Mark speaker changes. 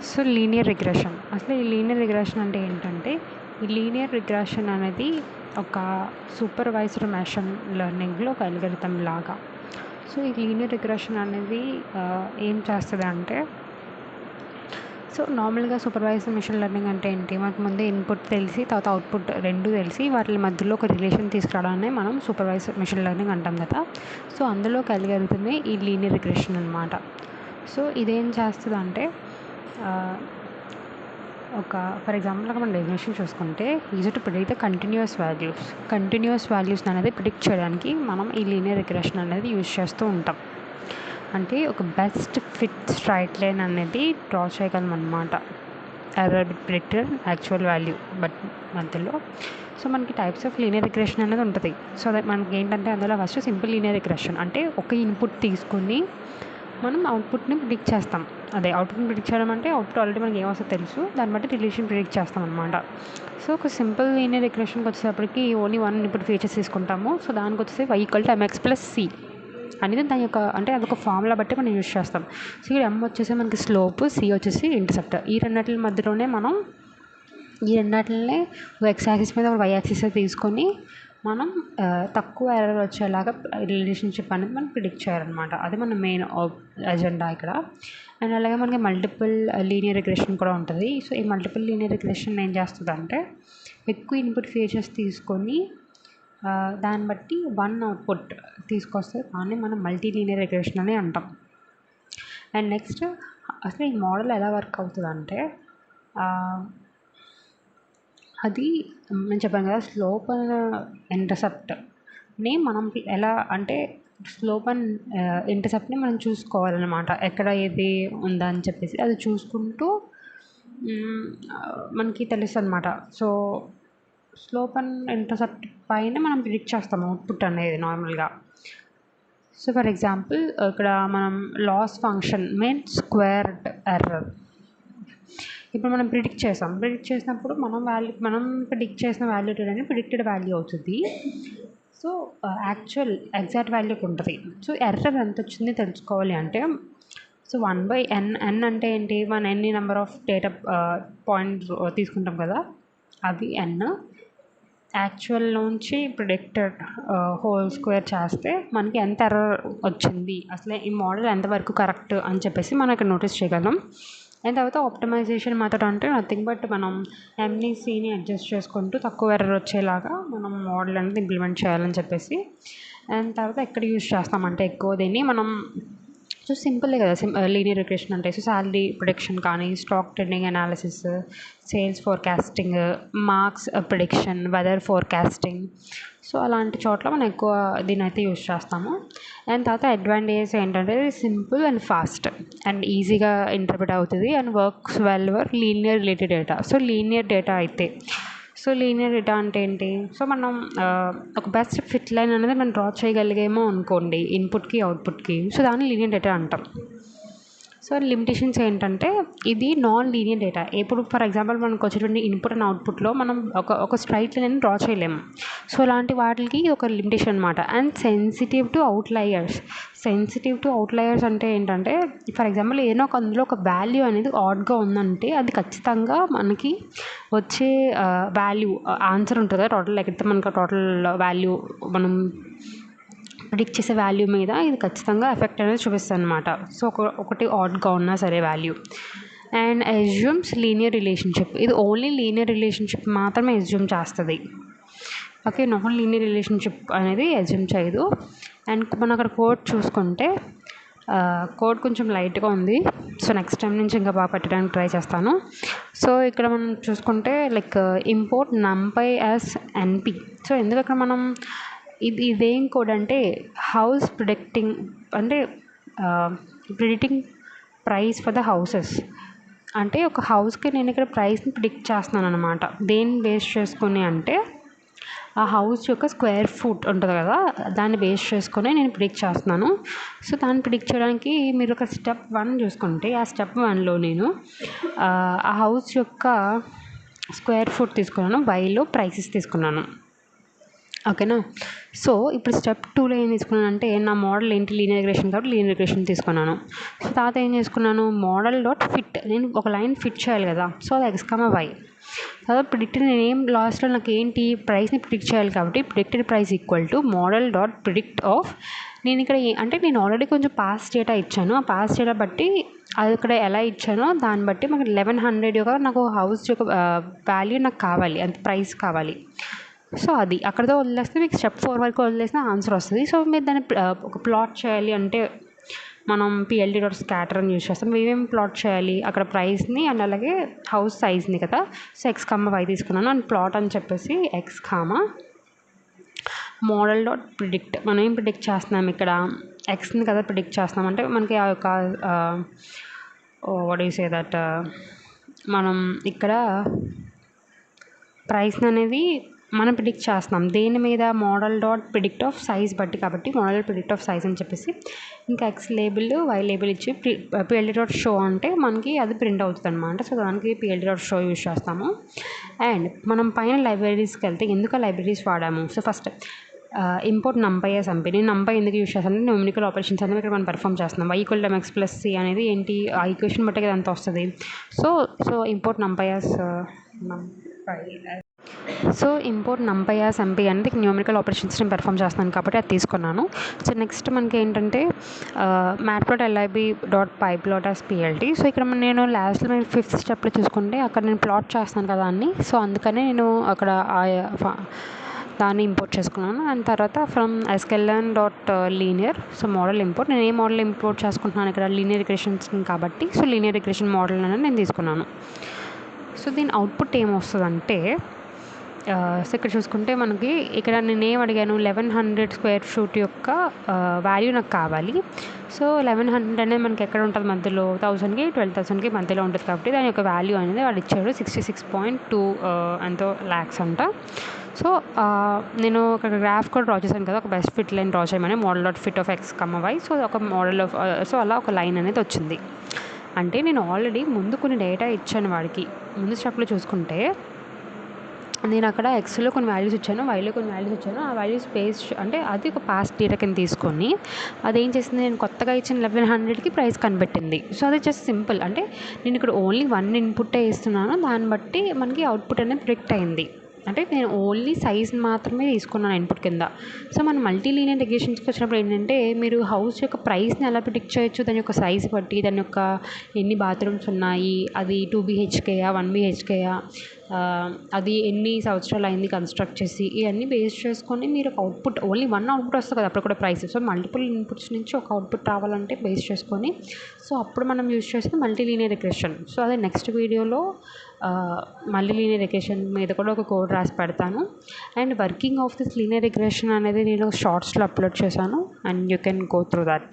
Speaker 1: So linear regression, అసలు ఈ linear regression అంటే ఏంటంటే, ఈ లీనియర్ రిగ్రెషన్ అనేది ఒక సూపర్వైజ్డ్ మెషిన్ లెర్నింగ్లో ఒక అల్గోరిథం లాగా. సో ఈ లీనియర్ రిగ్రెషన్ అనేది ఏం చేస్తుంది అంటే, సో నార్మల్గా సూపర్వైజ్డ్ మెషిన్ లెర్నింగ్ అంటే ఏంటి, మనకు ముందే ఇన్పుట్ తెలిసి తర్వాత అవుట్పుట్ రెండు తెలిసి వాటి మధ్యలో ఒక రిలేషన్ తీసుకురావడాన్ని మనం సూపర్వైజ్డ్ మెషిన్ లెర్నింగ్ అంటాం కదా. సో అందులో కలిగలుగుతుంది ఈ లీనియర్ రిగ్రెషన్ అనమాట. సో ఇదేం చేస్తుంది అంటే, ఒక ఫర్ ఎగ్జాంపుల్ మనం డెఫినేషన్ చూసుకుంటే, easy to predict the continuous values అనేది ప్రిడిక్ట్ చేయడానికి మనం ఈ లీనియర్ రిగ్రెషన్ అనేది యూజ్ చేస్తూ ఉంటాం. అంటే ఒక బెస్ట్ ఫిట్ స్ట్రైట్ లైన్ అనేది డ్రా చేయగలం అనమాట, error predictor actual value but మధ్యలో. సో మనకి టైప్స్ ఆఫ్ లీనియర్ రిగ్రెషన్ అనేది ఉంటుంది. సో అదే మనకి ఏంటంటే, అందులో ఫస్ట్ సింపుల్ లీనియర్ రిగ్రెషన్ అంటే ఒక ఇన్పుట్ తీసుకుని మనం అవుట్పుట్ని ప్రిడిక్ట్ చేస్తాం. అదే అవుట్పుట్ని ప్రిడిక్ట్ చేయడం అంటే, అవుట్పుట్ ఆల్రెడీ మనకి ఏమొస్తుందో తెలుసు, దాన్ని బట్టి రిలేషన్ ప్రిడిక్ట్ చేస్తాం అనమాట. సో ఒక సింపుల్ లీనియర్ రిగ్రెషన్కి వచ్చేటప్పటికి ఓన్లీ వన్ ఇన్పుట్ ఫీచర్స్ తీసుకుంటాము. సో దానికి వచ్చేసి y = mx+c అనేది దాని యొక్క, అంటే అదొక ఫార్ములా బట్టి మనం యూజ్ చేస్తాం. సో ఇక్కడ m వచ్చేసి మనకి స్లోప్, c వచ్చేసి ఇంటర్సెప్ట్. ఈ రెండింటి మధ్యలోనే మనం ఈ రెండింటిని x యాక్సిస్ మీద y యాక్సిస్ తీసుకొని మనం తక్కువ ఎర్రర్ వచ్చేలాగా రిలేషన్షిప్ అనేది మనం ప్రిడిక్ట్ చేయాలన్నమాట. అది మన మెయిన్ ఎజెండా ఇక్కడ. అండ్ అలాగే మనకి మల్టిపుల్ లీనియర్ రిగ్రెషన్ కూడా ఉంటుంది. సో ఈ మల్టిపుల్ లీనియర్ రిగ్రెషన్ ఏం చేస్తుంది అంటే, ఎక్కువ ఇన్పుట్ ఫీచర్స్ తీసుకొని దాన్ని బట్టి వన్ అవుట్పుట్ తీసుకొస్తే దాన్ని మనం మల్టీ లీనియర్ రిగ్రెషన్ అని అంటాం. అండ్ నెక్స్ట్ అసలు ఈ మోడల్ ఎలా వర్క్ అవుతుంది అంటే, అది నేను చెప్పాను కదా, స్లోప్ అండ్ ఇంటర్సెప్ట్ని మనం ఎలా అంటే, స్లోప్ అండ్ ఇంటర్సెప్ట్ని మనం చూసుకోవాలన్నమాట, ఎక్కడ ఏది ఉందా అని చెప్పేసి అది చూసుకుంటూ మనకి తెలుస్తుంది అనమాట. సో స్లోప్ అండ్ ఇంటర్సెప్ట్ పైన మనం ప్రిడిక్ట్ చేస్తాము అవుట్పుట్ అనేది నార్మల్గా. సో ఫర్ ఎగ్జాంపుల్ ఇక్కడ మనం loss function means squared error ఇప్పుడు మనం ప్రిడిక్ట్ చేసినప్పుడు మనం ప్రిడిక్ట్ చేసిన వాల్యూ అనేది ప్రిడిక్టెడ్ వాల్యూ అవుతుంది. సో యాక్చువల్ ఎగ్జాక్ట్ వాల్యూకి ఉంటుంది. సో ఎర్రర్ ఎంత వచ్చింది తెలుసుకోవాలి అంటే, సో 1/n అంటే ఏంటి, మన ఎన్ని నెంబర్ ఆఫ్ డేటా పాయింట్ తీసుకుంటాం కదా, అవి n. యాక్చువల్ నుంచి ప్రిడిక్టెడ్ హోల్ స్క్వేర్ చేస్తే మనకి ఎంత ఎర్రర్ వచ్చింది, అసలు ఈ మోడల్ ఎంతవరకు కరెక్ట్ అని చెప్పేసి మనం ఇక్కడ నోటీస్ చేయగలం. అండ్ తర్వాత ఆప్టిమైజేషన్ మెథడ్ అంటే నథింగ్ బట్ మనం ఎంని సిని అడ్జస్ట్ చేసుకుంటూ తక్కువ ఎర్రర్ వచ్చేలాగా మనం మోడల్ అనేది ఇంప్లిమెంట్ చేయాలని చెప్పేసి. అండ్ తర్వాత ఎక్కడ యూజ్ చేస్తామంటే ఎక్కువ దీన్ని మనం, సో సింపులే కదా లీనియర్ రిగ్రెషన్ అంటే. సో శాలరీ ప్రిడిక్షన్ కానీ, stock trending analysis, sales forecasting, marks prediction, weather forecasting, so అలాంటి చోట్ల మనం ఎక్కువ దీన్ని అయితే యూజ్ చేస్తాము. అండ్ తర్వాత అడ్వాంటేజెస్ ఏంటంటే, సింపుల్ అండ్ ఫాస్ట్ అండ్ ఈజీగా ఇంటర్ప్రిట్ అవుతుంది and works well for linear related data. So linear data అయితే, సో లీనియర్ డేటా అంటే ఏంటి, సో మనం ఒక బెస్ట్ ఫిట్ లైన్ అనేది మనం డ్రా చేయగలిగేమో అనుకోండి ఇన్పుట్కి అవుట్పుట్కి, సో దాన్ని లీనియర్ డేటా అంటాం. సో లిమిటేషన్స్ ఏంటంటే, ఇది నాన్ లీనియర్ డేటా. ఇప్పుడు ఫర్ ఎగ్జాంపుల్ మనకు వచ్చేటువంటి ఇన్పుట్ అండ్ అవుట్పుట్లో మనం ఒక స్ట్రైట్ లైన్ డ్రా చేయలేము. సో అలాంటి వాటికి ఒక లిమిటేషన్ అనమాట. అండ్ సెన్సిటివ్ టు అవుట్లయర్స్ అంటే ఏంటంటే, ఫర్ ఎగ్జాంపుల్ ఏదైనా ఒక అందులో ఒక వాల్యూ అనేది ఆడ్గా ఉందంటే అది ఖచ్చితంగా మనకి వచ్చే వాల్యూ ఆన్సర్ ఉంటుంది కదా, టోటల్ అయితే మనకు టోటల్ వాల్యూ మనం ప్రిడిక్ట్ చేసే వాల్యూ మీద ఇది ఖచ్చితంగా ఎఫెక్ట్ అనేది చూపిస్తుంది అనమాట. సో ఒకటి ఆడ్గా ఉన్నా సరే value. And assumes linear relationship, ఇది ఓన్లీ లీనియర్ రిలేషన్షిప్ మాత్రమే అజ్యూమ్ చేస్తుంది. ఓకే, నాన్ లీనియర్ రిలేషన్షిప్ అనేది అజ్యూమ్ చేయదు. అండ్ మనం అక్కడ కోడ్ చూసుకుంటే, కోడ్ కొంచెం లైట్గా ఉంది. సో నెక్స్ట్ టైం నుంచి ఇంకా బాగా పెట్టడానికి ట్రై చేస్తాను. సో ఇక్కడ మనం చూసుకుంటే like import numpy as np. So ఎందుకు అక్కడ మనం ఇదేం కోడ్ అంటే, హౌస్ ప్రిడిక్టింగ్ అంటే predicting price for the houses. అంటే ఒక హౌస్కి నేను ఇక్కడ ప్రైస్ని ప్రిడిక్ట్ చేస్తున్నాను అనమాట. దేన్ని బేస్ చేసుకొని అంటే, ఆ హౌస్ యొక్క స్క్వేర్ ఫుట్ ఉంటుంది కదా, దాన్ని బేస్ చేసుకొని నేను ప్రిడిక్ట్ చేస్తున్నాను. సో దాన్ని ప్రిడిక్ట్ చేయడానికి మీరు ఒక స్టెప్ 1 చూసుకుంటే, ఆ స్టెప్ 1లో నేను ఆ హౌస్ యొక్క స్క్వేర్ ఫుట్ తీసుకున్నాను, వైలో ప్రైసెస్ తీసుకున్నాను. ఓకేనా. సో ఇప్పుడు స్టెప్ 2లో ఏం తీసుకున్నానంటే నా మోడల్ ఏంటి లీనియర్ రిగ్రెషన్ కాబట్టి లీనియర్ రిగ్రెషన్ తీసుకున్నాను. సో తర్వాత ఏం చేసుకున్నాను, మోడల్ డాట్ ఫిట్, నేను ఒక లైన్ ఫిట్ చేయాలి కదా. సో అది x, y. తర్వాత ప్రిడిక్ట్ నేను ఏం లాస్ట్లో నాకు ఏంటి ప్రైస్ని ప్రిడిక్ట్ చేయాలి కాబట్టి predicted price equal to model dot predict of, నేను ఇక్కడ అంటే నేను ఆల్రెడీ కొంచెం పాస్ట్ డేటా ఇచ్చాను. ఆ పాస్ట్ డేటా బట్టి అది ఇక్కడ ఎలా ఇచ్చానో దాన్ని బట్టి మనకి 1100 యొక్క నాకు హౌస్ యొక్క వాల్యూ నాకు కావాలి, అంత ప్రైస్ కావాలి. సో అది అక్కడితో వదిలేస్తే మీకు స్టెప్ 4 వరకు వదిలేసిన ఆన్సర్ వస్తుంది. సో మీరు దాన్ని ఒక ప్లాట్ చేయాలి అంటే మనం pld.scatter అని యూజ్ చేస్తాం. మేమేం ప్లాట్ చేయాలి అక్కడ ప్రైస్ని అండ్ అలాగే హౌస్ సైజ్ని కదా. సో x, y తీసుకున్నాను అండ్ ప్లాట్ అని చెప్పేసి x, మోడల్ డాట్ ప్రిడిక్ట్, మనం ఏం ప్రిడిక్ట్ చేస్తున్నాం ఇక్కడ ఎక్స్ని కదా ప్రిడిక్ట్ చేస్తున్నాం. అంటే మనకి ఆ యొక్క వాట్ యు సే దట్ మనం ఇక్కడ ప్రైస్ని అనేది మనం ప్రిడిక్ట్ చేస్తున్నాం దేని మీద, model dot predict of size బట్టి కాబట్టి మోడల్ ప్రిడిక్ట్ ఆఫ్ సైజ్ అని చెప్పేసి ఇంకా x లేబుల్ y లేబుల్ ఇచ్చి pld.show అంటే మనకి అది ప్రింట్ అవుతుంది అనమాట. సో దానికి pld.show యూజ్ చేస్తాము. అండ్ మనం పైన లైబ్రరీస్కి వెళ్తే ఎందుకు లైబ్రరీస్ వాడాము, so first import numpy as MP. నేను numpy ఎందుకు యూజ్ చేస్తాను అంటే న్యూమరికల్ ఆపరేషన్స్ అనేవి ఇక్కడ మనం పర్ఫామ్ చేస్తున్నాం. y = mx + c అనేది ఏంటి ఆ ఈక్వేషన్ బట్టి కదా అంత వస్తుంది. So import numpy as MP అనేది న్యూమరికల్ ఆపరేషన్స్ నేను పెర్ఫామ్ చేస్తున్నాను కాబట్టి అది తీసుకున్నాను. సో నెక్స్ట్ మనకి ఏంటంటే matplotlib.pyplot as plt. సో ఇక్కడ నేను లాస్ట్లో నేను 5th స్టెప్లో చూసుకుంటే అక్కడ నేను ప్లాట్ చేస్తాను కదా అన్ని. సో అందుకనే నేను అక్కడ దాన్ని ఇంపోర్ట్ చేసుకున్నాను. అండ్ తర్వాత from sklearn.linear, so model import, నేను ఏ మోడల్ ఇంపోర్ట్ చేసుకుంటున్నాను ఇక్కడ లీనియర్ రిగ్రెషన్స్ కాబట్టి సో లీనియర్ రిగ్రెషన్ మోడల్ అనేది నేను తీసుకున్నాను. సో దీని అవుట్పుట్ ఏమొస్తుందంటే సో ఇక్కడ చూసుకుంటే మనకి ఇక్కడ నేను ఏం అడిగాను 1100 స్క్వేర్ ఫీట్ యొక్క వాల్యూ నాకు కావాలి. సో 1100 అనేది మనకి ఎక్కడ ఉంటుంది మధ్యలో 1000కి 12,000కి మధ్యలో ఉంటుంది కాబట్టి దాని యొక్క వాల్యూ అనేది వాడు ఇచ్చాడు 66.2 ఎంతో ల్యాక్స్ అంట. సో నేను ఒక గ్రాఫ్ కూడా డ్రా చేశాను కదా, ఒక బెస్ట్ ఫిట్ లైన్ డ్రా చేయమని model dot fit of x, y. So ఒక మోడల్ ఆఫ్ సో అలా ఒక లైన్ అనేది వచ్చింది. అంటే నేను ఆల్రెడీ ముందు కొన్ని డేటా ఇచ్చాను వాడికి. ముందు స్టెప్లో చూసుకుంటే నేను అక్కడ ఎక్స్లో కొన్ని వాల్యూస్ ఇచ్చాను, వైలో కొన్ని వాల్యూస్ ఇచ్చాను. ఆ వాల్యూస్ బేస్ అంటే అది ఒక పాస్ట్ డేటా కింద తీసుకొని అదేం చేసింది, నేను కొత్తగా ఇచ్చిన 1100కి ప్రైస్ కనిపెట్టింది. సో అది జస్ట్ సింపుల్, అంటే నేను ఇక్కడ ఓన్లీ 1 ఇన్పుట్టే ఇస్తున్నాను, దాన్ని బట్టి మనకి అవుట్పుట్ అనేది ప్రిడిక్ట్ అయింది. అంటే నేను ఓన్లీ సైజ్ మాత్రమే తీసుకున్నాను ఇన్పుట్ కింద. సో మనం మల్టీ లీనియర్ రిగ్రెషన్స్కి వచ్చినప్పుడు ఏంటంటే మీరు హౌస్ యొక్క ప్రైస్ని ఎలా ప్రిడిక్ట్ చేయొచ్చు, దాని యొక్క సైజ్ బట్టి, దాని యొక్క ఎన్ని బాత్రూమ్స్ ఉన్నాయి, అది 2 BHK 1 BHK, అది ఎన్ని సంవత్సరాలు అయింది కన్స్ట్రక్ట్ చేసి, ఇవన్నీ బేస్ చేసుకొని మీరు ఒక అవుట్పుట్ ఓన్లీ 1 అవుట్పుట్ వస్తుంది కదా అప్పుడు కూడా ప్రైస్. సో మల్టిపుల్ ఇన్పుట్స్ నుంచి ఒక అవుట్పుట్ రావాలంటే బేస్ చేసుకొని సో అప్పుడు మనం యూజ్ చేస్తే మల్టీ లీనియర్ రిగ్రెషన్. సో అదే నెక్స్ట్ వీడియోలో మల్టీ లీనియర్ రిగ్రెషన్ మీద కూడా ఒక కోడ్ రాసి పెడతాను. And working of this linear regression అనేది నేను షార్ట్స్లో అప్లోడ్ చేశాను and you can go through that.